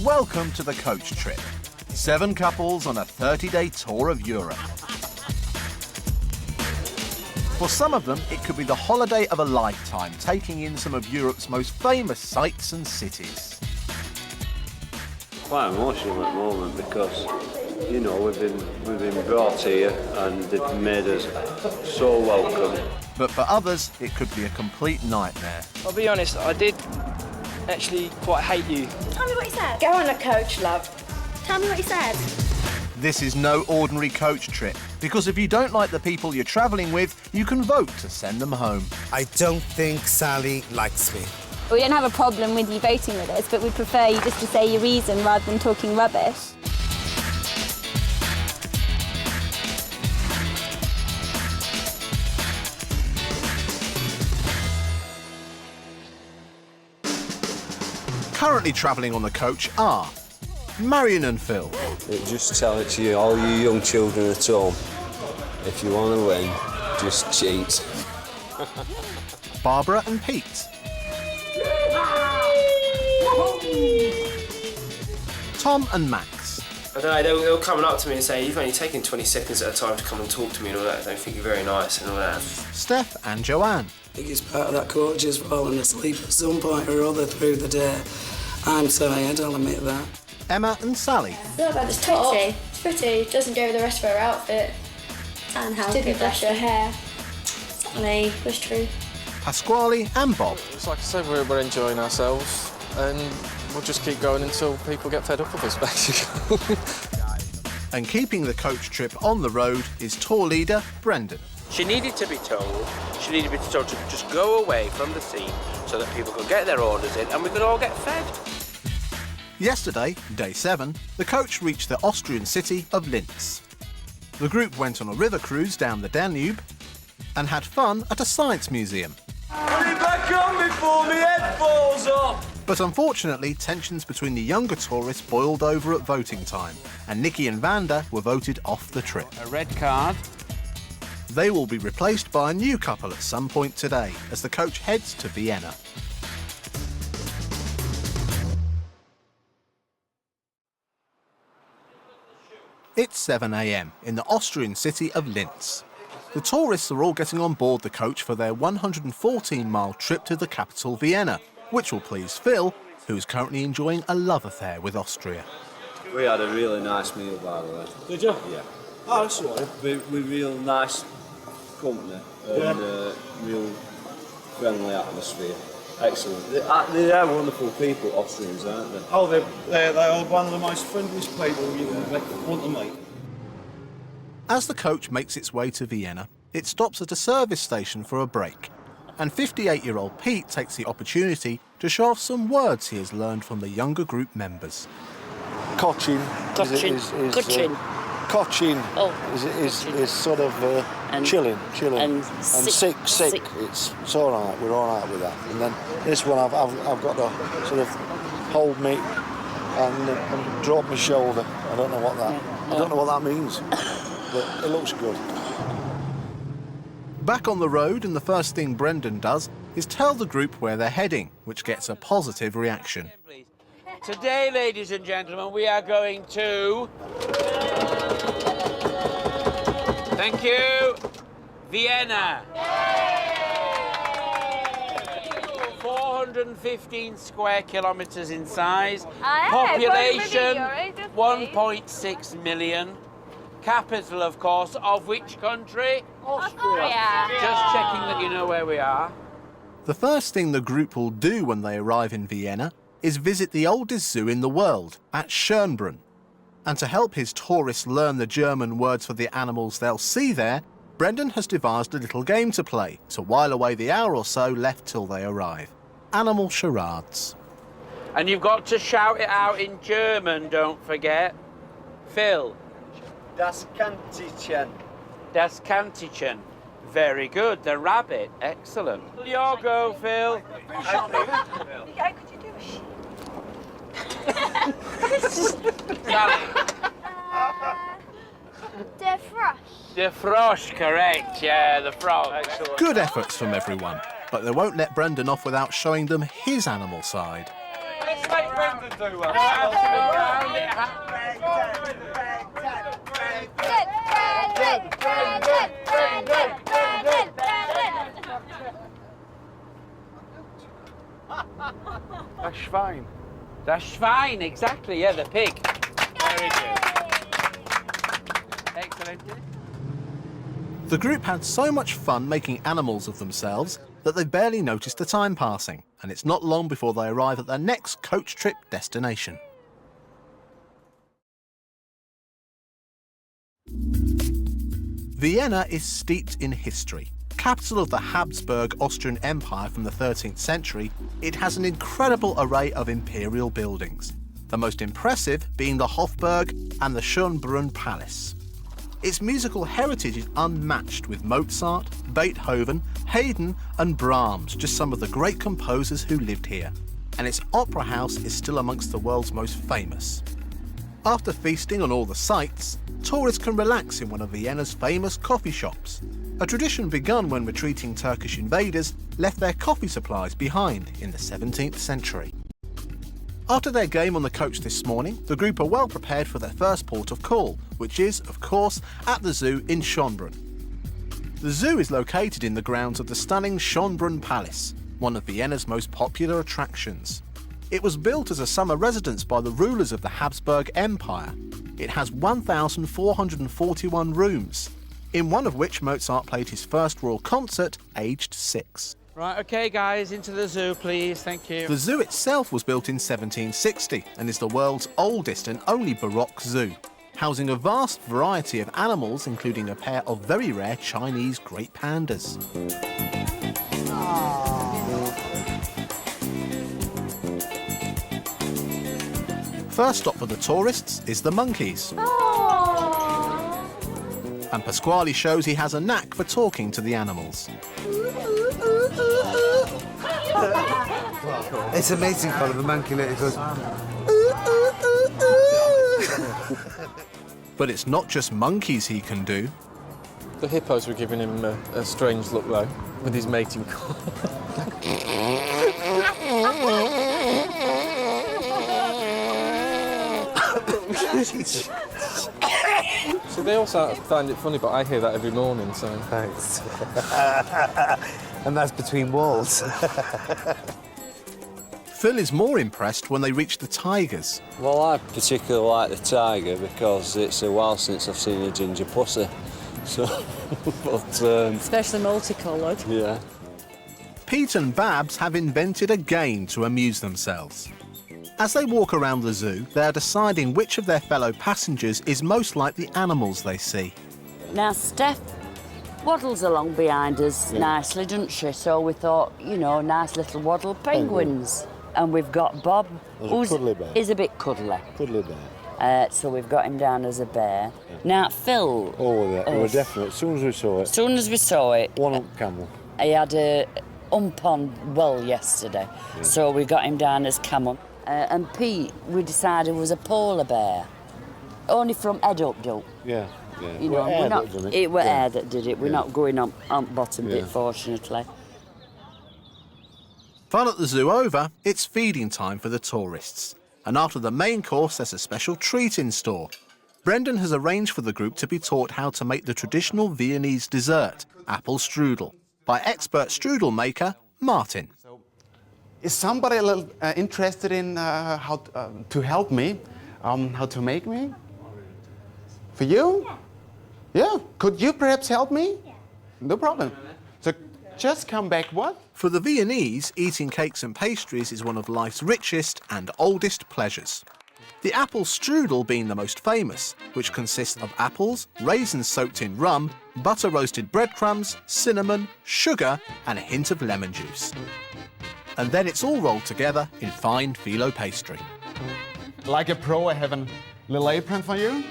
Welcome to the coach trip. 7 couples on a 30-day tour of Europe. For some of them, it could be the holiday of a lifetime, taking in some of Europe's most famous sights and cities. Quite emotional at the moment because, you know, we've been brought here and they've made us so welcome. But for others, it could be a complete nightmare. I'll be honest, I did actually quite hate you. Tell me what he said. Go on a coach, love. Tell me what he said. This is no ordinary coach trip, because if you don't like the people you're travelling with, you can vote to send them home. I don't think Sally likes me. We don't have a problem with you voting with us, but we prefer you just to say your reason rather than talking rubbish. Currently travelling on the coach are Marion and Phil, Just tell it to you, all you young children at home, if you want to win, just cheat. Barbara and Pete, Tom and Max, I don't know, they were coming up to me and saying, you've only taken 20 seconds at a time to come and talk to me and all that, I don't think you're very nice and all that. Steph and Joanne, Biggest part of that coach is falling asleep at some point or other through the day. I'm tired, I'll admit that. Emma and Sally, Not about this top. It's pretty. It doesn't go with the rest of her outfit. And how didn't brush her hair. Exactly, that's true. Pasquale and Bob. It's like I said, we're enjoying ourselves and we'll just keep going until people get fed up with us, basically. And keeping the coach trip on the road is tour leader Brendan. She needed to be told to just go away from the scene so that people could get their orders in and we could all get fed. Yesterday, day 7, the coach reached the Austrian city of Linz. The group went on a river cruise down the Danube and had fun at a science museum. Put it back on before my head falls off! But unfortunately, tensions between the younger tourists boiled over at voting time, and Nikki and Vander were voted off the trip. A red card. They will be replaced by a new couple at some point today as the coach heads to Vienna. It's 7 a.m. in the Austrian city of Linz. The tourists are all getting on board the coach for their 114-mile trip to the capital Vienna, which will please Phil, who's currently enjoying a love affair with Austria. We had a really nice meal, by the way. Did you? Yeah. Oh, that's all right. With real nice company and real friendly atmosphere. Excellent. They are wonderful people, Austrians, aren't they? Oh, they are one of the most friendliest people you can want to meet. As the coach makes its way to Vienna, it stops at a service station for a break, and 58-year-old Pete takes the opportunity to show off some words he has learned from the younger group members. Kochin is sort of chilling. And sick. It's all right. We're all right with that. And then this one, I've got to sort of hold me and drop my shoulder. I don't know what that means, but it looks good. Back on the road, and the first thing Brendan does is tell the group where they're heading, which gets a positive reaction. Today, ladies and gentlemen, we are going to... Thank you. Vienna. 415 square kilometres in size. Population 1.6 million. Capital, of course, of which country? Austria. Just checking that you know where we are. The first thing the group will do when they arrive in Vienna is visit the oldest zoo in the world, at Schönbrunn. And to help his tourists learn the German words for the animals they'll see there, Brendan has devised a little game to play to while away the hour or so left till they arrive. Animal charades. And you've got to shout it out in German, don't forget. Phil. Das Kantchen. Das Kantchen. Very good. The rabbit. Excellent. Your go, Phil. Could you do a sheep? Der Frosch. The frosch, correct. Yeah, the frog. Excellent. Good efforts from everyone, but they won't let Brendan off without showing them his animal side. Make Brendan do one. Das Schwein. Das Schwein, exactly, yeah, the pig. Very good. Excellent. The group had so much fun making animals of themselves that they barely noticed the time passing, and it's not long before they arrive at their next coach trip destination. Vienna is steeped in history. Capital of the Habsburg Austrian Empire from the 13th century, it has an incredible array of imperial buildings, the most impressive being the Hofburg and the Schönbrunn Palace. Its musical heritage is unmatched, with Mozart, Beethoven, Haydn and Brahms just some of the great composers who lived here, and its opera house is still amongst the world's most famous. After feasting on all the sights, tourists can relax in one of Vienna's famous coffee shops, a tradition begun when retreating Turkish invaders left their coffee supplies behind in the 17th century. After their game on the coach this morning, the group are well prepared for their first port of call, which is, of course, at the zoo in Schönbrunn. The zoo is located in the grounds of the stunning Schönbrunn Palace, one of Vienna's most popular attractions. It was built as a summer residence by the rulers of the Habsburg Empire. It has 1,441 rooms, in one of which Mozart played his first royal concert, aged 6. Right, OK, guys, into the zoo, please. Thank you. The zoo itself was built in 1760 and is the world's oldest and only Baroque zoo, housing a vast variety of animals, including a pair of very rare Chinese great pandas. First stop for the tourists is the monkeys. And Pasquale shows he has a knack for talking to the animals. It's amazing, Colin, the monkey that goes. But it's not just monkeys he can do. The hippos were giving him a strange look, though, with his mating call. So they also find it funny, but I hear that every morning, so... Thanks. And that's between walls. Phil is more impressed when they reach the tigers. Well, I particularly like the tiger because it's a while since I've seen a ginger pussy. So, but, especially multicoloured. Yeah. Pete and Babs have invented a game to amuse themselves. As they walk around the zoo, they are deciding which of their fellow passengers is most like the animals they see. Now, Steph waddles along behind us nicely, doesn't she? So we thought, you know, nice little waddle penguins. And we've got Bob, who's is a bit cuddly. Cuddly bear. So we've got him down as a bear. Yeah. Now, Phil... Oh, yeah, we're definite. As soon as we saw it. As soon as we saw it... One up camel. He had a ump on well yesterday, so we got him down as camel. And Pete, we decided, was a polar bear. Only from head up, though. Yeah, yeah. You know, we're not, it was air that did it. We're not going on bottom bit, fortunately. Fun at the zoo over, it's feeding time for the tourists. And after the main course, there's a special treat in store. Brendan has arranged for the group to be taught how to make the traditional Viennese dessert, apple strudel, by expert strudel maker Martin. Is somebody a little interested in how to help me, how to make me? For you? Yeah. Could you perhaps help me? No problem. So just come back, what? For the Viennese, eating cakes and pastries is one of life's richest and oldest pleasures. The apple strudel being the most famous, which consists of apples, raisins soaked in rum, butter-roasted breadcrumbs, cinnamon, sugar and a hint of lemon juice. And then it's all rolled together in fine phyllo pastry. Like a pro, I have a little apron for you.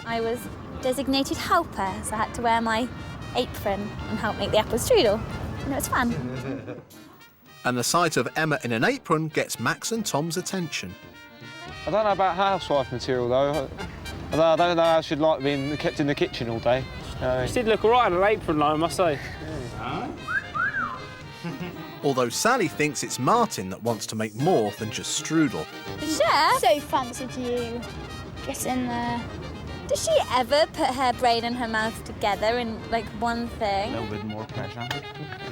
I was designated helper, so I had to wear my apron and help make the apple strudel. And it was fun. And the sight of Emma in an apron gets Max and Tom's attention. I don't know about housewife material, though. I don't know how she'd like being kept in the kitchen all day. She did look all right in an apron, though, I must say. although Sally thinks it's Martin that wants to make more than just strudel. Chef? So fancy to you. Get in there. Does she ever put her brain and her mouth together in, like, one thing? A little bit more pressure.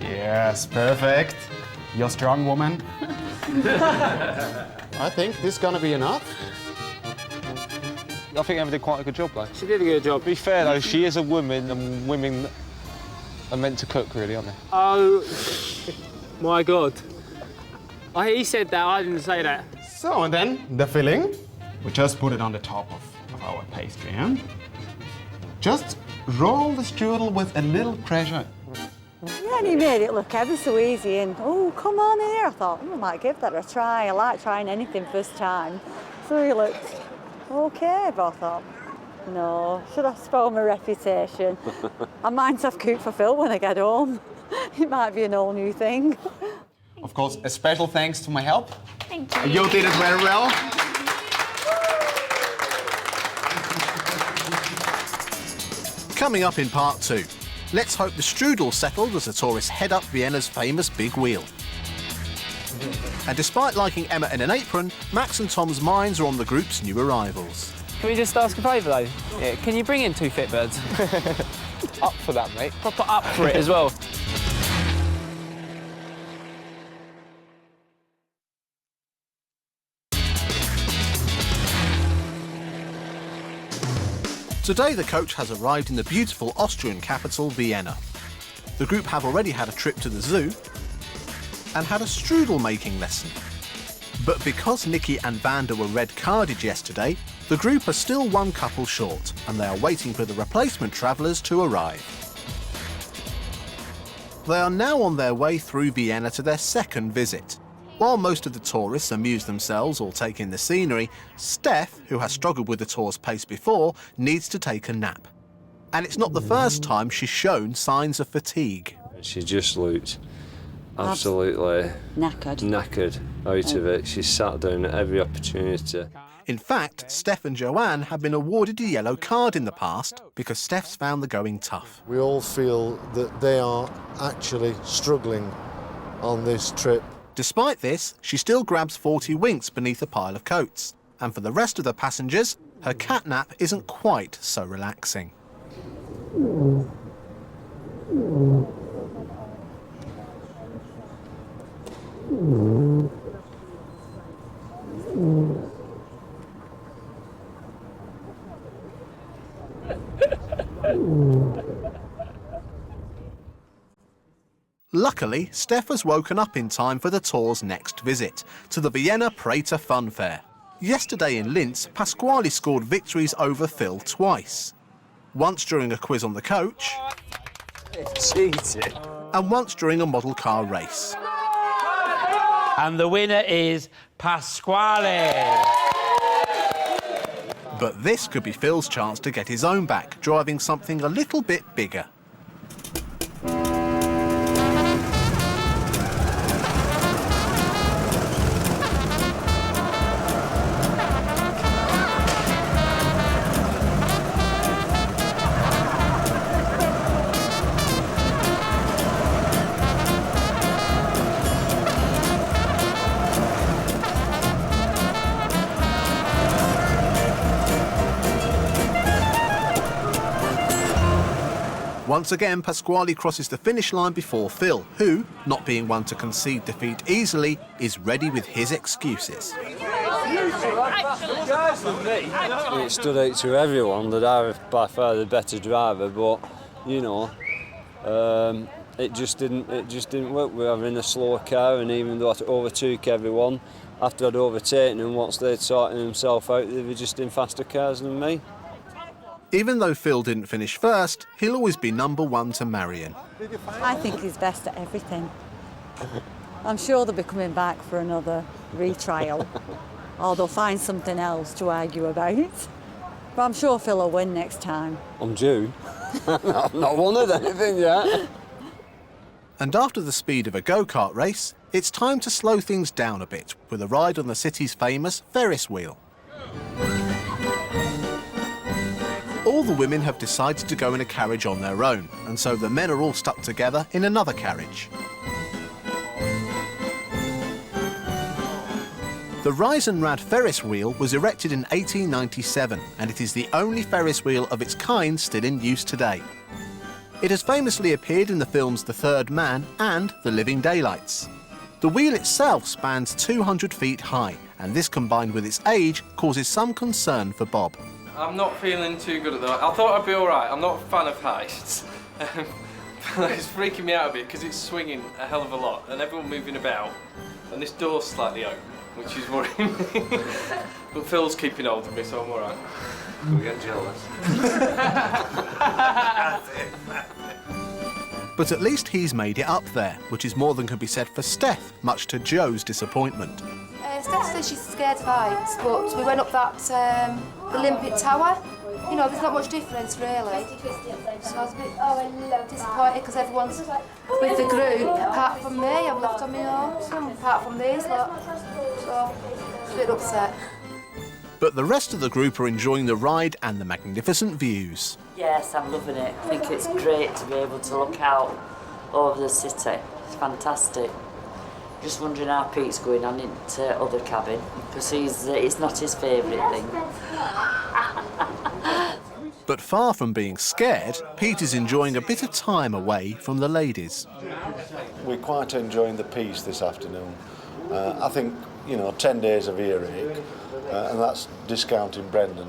Yes, perfect. You're a strong woman. I think this is gonna be enough. I think Emma did quite a good job, though. She did a good job. To be fair, though, she is a woman, and women are meant to cook, really, aren't they? Oh, my God. He said that, I didn't say that. So, and then the filling. We just put it on the top of our pastry, huh? Just roll the strudel with a little pressure. Yeah, and he made it look ever so easy, and oh, come on here. I thought, I might give that a try. I like trying anything first time. So he looked okay, but I thought, no, should I spoil my reputation? I might have cooked for Phil when I get home. It might be an all new thing. Of course, a special thanks to my help. Thank you. You did it very well. Coming up in part 2, let's hope the strudel's settled as the tourists head up Vienna's famous big wheel. And despite liking Emma in an apron, Max and Tom's minds are on the group's new arrivals. Can we just ask a favour, though? Yeah, can you bring in 2 fit birds? Up for that, mate. Proper up for it as well. Today, the coach has arrived in the beautiful Austrian capital, Vienna. The group have already had a trip to the zoo and had a strudel making lesson. But because Nikki and Vander were red carded yesterday, the group are still one couple short, and they are waiting for the replacement travellers to arrive. They are now on their way through Vienna to their second visit. While most of the tourists amuse themselves or take in the scenery, Steph, who has struggled with the tour's pace before, needs to take a nap. And it's not the first time she's shown signs of fatigue. She just looked absolutely knackered out of it. She sat down at every opportunity. In fact, Steph and Joanne have been awarded a yellow card in the past because Steph's found the going tough. We all feel that they are actually struggling on this trip. Despite this, she still grabs 40 winks beneath a pile of coats. And for the rest of the passengers, her catnap isn't quite so relaxing. Luckily, Steph has woken up in time for the tour's next visit, to the Vienna Prafer funfair. Yesterday in Linz, Pasquale scored victories over Phil twice. Once during a quiz on the coach, Cheated. and once during a model car race. And the winner is Pasquale. But this could be Phil's chance to get his own back, driving something a little bit bigger. Once again, Pasquale crosses the finish line before Phil, who, not being one to concede defeat easily, is ready with his excuses. It stood out to everyone that I was by far the better driver, but you know, it just didn't work. We were in a slower car, and even though I overtook everyone, after I'd overtaken them, once they'd sorted themselves out, they were just in faster cars than me. Even though Phil didn't finish first, he'll always be number one to Marion. I think he's best at everything. I'm sure they'll be coming back for another retrial, or they'll find something else to argue about. But I'm sure Phil will win next time. I'm due. I've not won anything yet. And after the speed of a go-kart race, it's time to slow things down a bit with a ride on the city's famous Ferris wheel. All the women have decided to go in a carriage on their own, and so the men are all stuck together in another carriage. The Reisenrad Ferris wheel was erected in 1897, and it is the only Ferris wheel of its kind still in use today. It has famously appeared in the films The Third Man and The Living Daylights. The wheel itself spans 200 feet high, and this combined with its age causes some concern for Bob. I'm not feeling too good at that. I thought I'd be all right. I'm not a fan of heights. It's freaking me out a bit because it's swinging a hell of a lot and everyone moving about, and this door's slightly open, which is worrying me. But Phil's keeping hold of me, so I'm all right. We get jealous. But at least he's made it up there, which is more than can be said for Steph, much to Joe's disappointment. Steph says she's scared of heights, but we went up that Olympic Tower. You know, there's not much difference really. So I was a bit disappointed because everyone's with the group, apart from me. I'm left on my own, apart from these lot. So I was a bit upset. But the rest of the group are enjoying the ride and the magnificent views. Yes, I'm loving it. I think it's great to be able to look out over the city. It's fantastic. Just wondering how Pete's going on into other cabin, because it's not his favourite thing. But far from being scared, Pete is enjoying a bit of time away from the ladies. We're quite enjoying the peace this afternoon. I think, 10 days of earache, and that's discounting Brendan.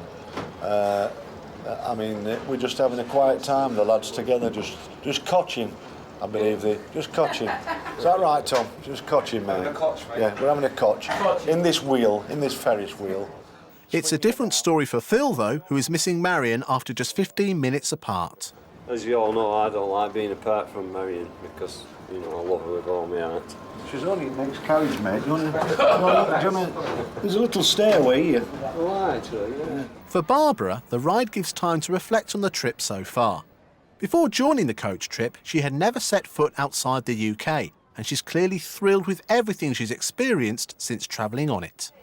We're just having a quiet time, the lads together, just cotching. I believe just cotching. Is that right, Tom? Just cotching, mate. Yeah, we're having a cotch. In this Ferris wheel. It's a different story for Phil, though, who is missing Marion after just 15 minutes apart. As you all know, I don't like being apart from Marion because, I love her with all my heart. She's only next carriage, mate. There's a little stairway here. Oh, actually, yeah. For Barbara, the ride gives time to reflect on the trip so far. Before joining the coach trip, she had never set foot outside the UK, and she's clearly thrilled with everything she's experienced since travelling on it.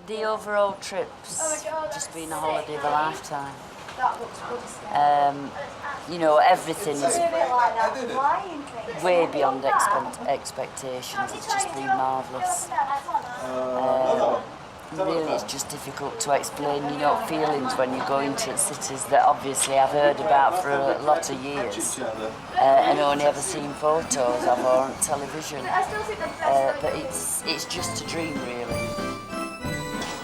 The overall trip's just been a holiday of a lifetime. Everything is way beyond expectations. It's just been marvellous. Really, it's just difficult to explain, feelings when you go into cities that obviously I've heard about for a lot of years and only ever seen photos of or on television. But it's just a dream, really.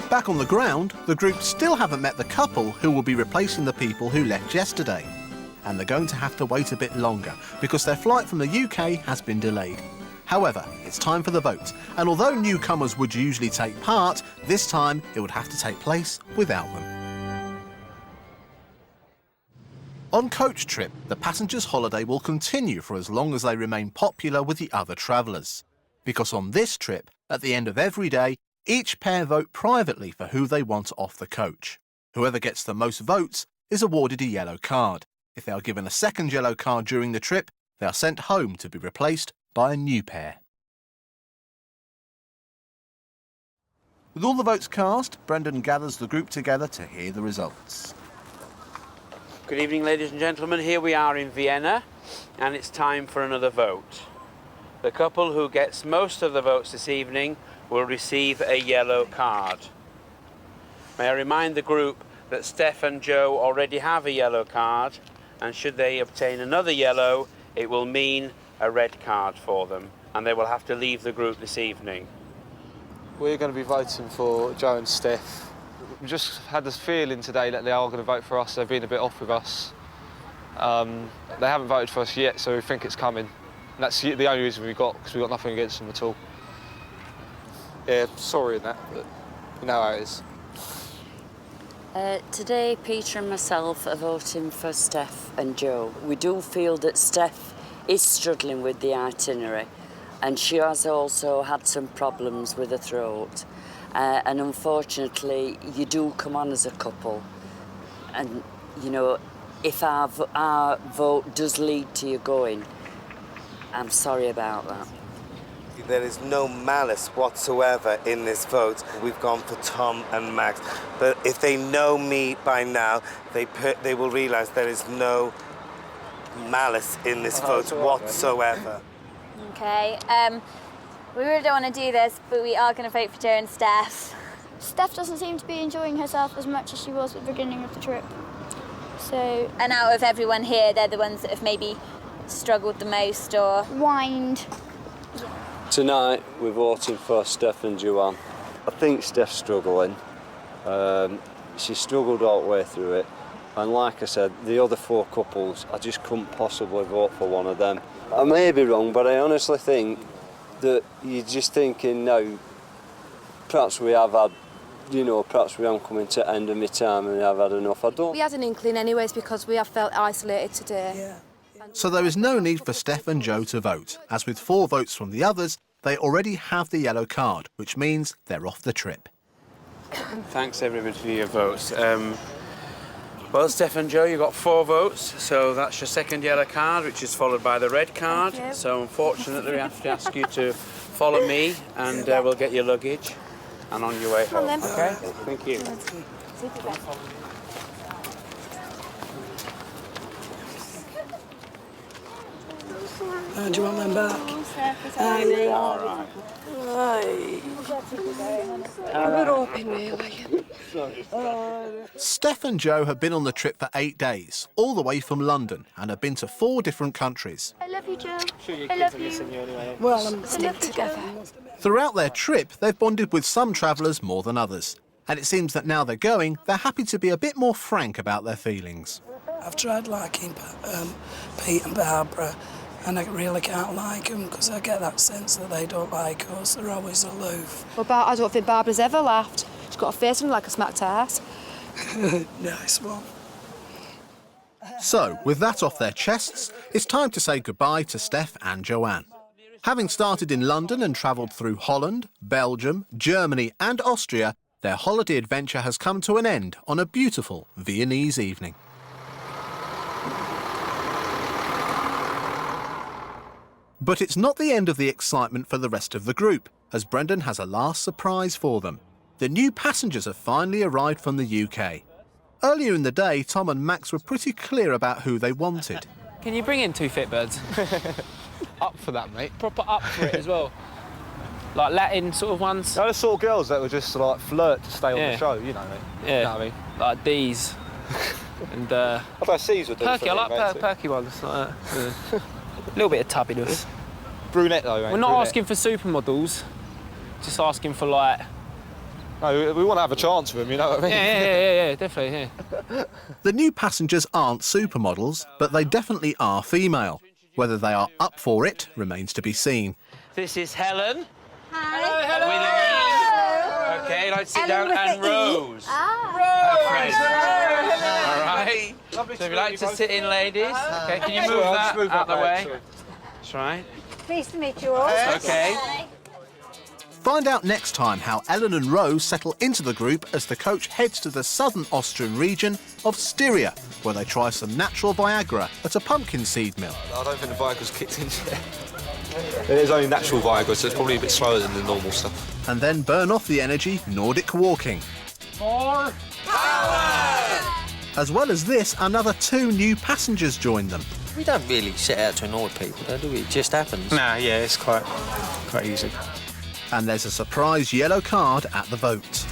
Back on the ground, the group still haven't met the couple who will be replacing the people who left yesterday. And they're going to have to wait a bit longer because their flight from the UK has been delayed. However, it's time for the vote, and although newcomers would usually take part, this time it would have to take place without them. On Coach Trip, the passengers' holiday will continue for as long as they remain popular with the other travellers. Because on this trip, at the end of every day, each pair vote privately for who they want off the coach. Whoever gets the most votes is awarded a yellow card. If they are given a second yellow card during the trip, they are sent home to be replaced by a new pair. With all the votes cast, Brendan gathers the group together to hear the results. Good evening, ladies and gentlemen. Here we are in Vienna, and it's time for another vote. The couple who gets most of the votes this evening will receive a yellow card. May I remind the group that Steph and Joe already have a yellow card, and should they obtain another yellow, it will mean a red card for them, and they will have to leave the group this evening. We're going to be voting for Joe and Steph. We just had this feeling today that they are going to vote for us. They've been a bit off with us. They haven't voted for us yet, so we think it's coming. And that's the only reason we've got, because we've got nothing against them at all. Yeah, sorry in that, but you know how it is. Today, Peter and myself are voting for Steph and Joe. We do feel that Steph is struggling with the itinerary, and she has also had some problems with her throat. And unfortunately, you do come on as a couple. And, if our vote does lead to you going, I'm sorry about that. There is no malice whatsoever in this vote. We've gone for Tom and Max. But if they know me by now, they will realise there is no malice in this vote whatsoever. Okay, we really don't want to do this, but we are going to vote for Joe and Steph. Steph doesn't seem to be enjoying herself as much as she was at the beginning of the trip. So. And out of everyone here, they're the ones that have maybe struggled the most or whined. Tonight we're voting for Steph and Joanne. I think Steph's struggling. She struggled all the way through it. And like I said, the other 4 couples, I just couldn't possibly vote for one of them. I may be wrong, but I honestly think that you're just thinking now, perhaps we have had, you know, perhaps we haven't come into the end of my time and I've had enough. I don't. We had an inkling anyways because we have felt isolated today. Yeah. So there is no need for Steph and Joe to vote, as with 4 votes from the others, they already have the yellow card, which means they're off the trip. Thanks everybody for your votes. Well, Steph and Joe, you got 4 votes, so that's your second yellow card, which is followed by the red card. So unfortunately, we have to ask you to follow me, and we'll get your luggage and on your way home. Okay? Thank you. Do you want them back? All right. We're hoping, really. Steph and Joe have been on the trip for 8 days, all the way from London, and have been to 4 different countries. I love you, Joe. I love you. Well, I'm stick together. Throughout their trip, they've bonded with some travellers more than others. And it seems that now they're going, they're happy to be a bit more frank about their feelings. I've tried liking Pete and Barbara, and I really can't like them because I get that sense that they don't like us. They're always aloof. Well, I don't think Barbara's ever laughed. She's got a face like a smacked ass. Nice one. So, with that off their chests, it's time to say goodbye to Steph and Joanne. Having started in London and travelled through Holland, Belgium, Germany and Austria, their holiday adventure has come to an end on a beautiful Viennese evening. But it's not the end of the excitement for the rest of the group, as Brendan has a last surprise for them. The new passengers have finally arrived from the UK. Earlier in the day, Tom and Max were pretty clear about who they wanted. Can you bring in 2 Fitbirds? Up for that, mate. Proper up for it as well. Like Latin sort of ones. No, the sort of girls that would just like flirt to stay on the show, you know me. Yeah. You know what I mean? Like D's. And I thought C's would do perky, I something, like mate, perky ones like that. Yeah. A little bit of tubbiness. Brunette though, mate. We're not asking for supermodels, just asking for like... No, we want to have a chance with them, you know what I mean? Yeah, definitely, yeah. The new passengers aren't supermodels, but they definitely are female. Whether they are up for it remains to be seen. This is Helen. Hi. Hello. Okay, let's sit down. And Rose. All right. So if you'd like to sit in, ladies. Okay, can you move that out of the way? That's right. Pleased to meet you all. Okay. Find out next time how Ellen and Rose settle into the group as the coach heads to the southern Austrian region of Styria, where they try some natural Viagra at a pumpkin seed mill. I don't think the Viagra's kicked in yet. It is only natural Viagra, so it's probably a bit slower than the normal stuff. And then burn off the energy Nordic walking. More power! As well as this, another 2 new passengers join them. We don't really set out to annoy people, do we? It just happens. Nah, yeah, it's quite easy. And there's a surprise yellow card at the vote.